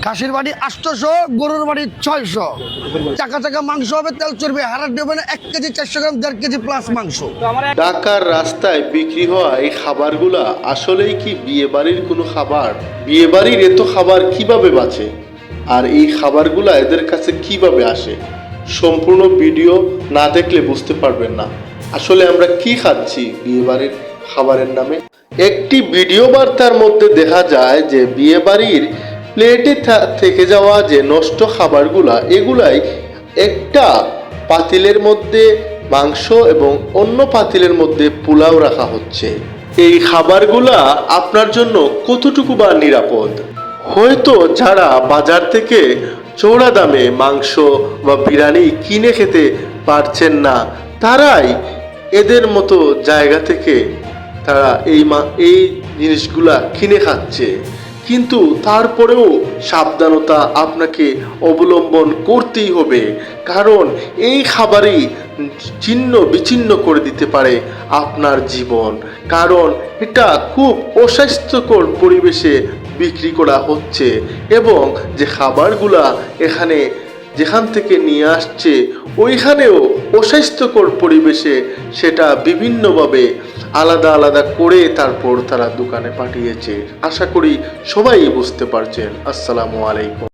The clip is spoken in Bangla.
খাসির বাড়ি 800, গরুর বাড়ি 600। চাকা চাকা মাংস হবে, তেল চর্বি, হাড়ার দেবে না। 1 কেজি 400 গ্রাম, 1.5 কেজি প্লাস মাংস। ঢাকার রাস্তায় বিক্রি হওয়া এই খাবারগুলা আসলেই কি বিয়ে বাড়ির কোনো খাবার? বিয়ে বাড়ির এত খাবার কিভাবে বাঁচে, আর এই খাবারগুলা এদের কাছে কিভাবে আসে? সম্পূর্ণ ভিডিও না দেখলে বুঝতে পারবেন না আসলে আমরা কি খাচ্ছি বিয়ে বাড়ির খাবারের নামে। একটি ভিডিও বার্তার মধ্যে দেখা যায় যে বিয়ে বাড়ির প্লেটে থেকে যাওয়া যে নষ্ট খাবারগুলা, এগুলাই একটা পাতিলের মধ্যে মাংস এবং অন্য পাতিলের মধ্যে পোলাও রাখা হচ্ছে। এই খাবারগুলা আপনার জন্য কতটুকু বা নিরাপদ? হয়তো যারা বাজার থেকে চওড়া দামে মাংস বা বিরিয়ানি কিনে খেতে পারছেন না, তারাই এদের মতো জায়গা থেকে তারা এই জিনিসগুলা কিনে খাচ্ছে। কিন্তু তারপরেও সাবধানতা আপনাকে অবলম্বন করতেই হবে, কারণ এই খাবারই ছিন্ন বিচ্ছিন্ন করে দিতে পারে আপনার জীবন। কারণ এটা খুব অস্বাস্থ্যকর পরিবেশে বিক্রি করা হচ্ছে এবং যে খাবারগুলা যেখান থেকে নিয়ে আসছে ওইখানেও অস্বাস্থ্যকর পরিবেশে সেটা বিভিন্নভাবে আলাদা আলাদা করে তারপর তারা দোকানে পাঠিয়েছে। আশা করি সবাই বুঝতে পারছেন। আসসালামু আলাইকুম।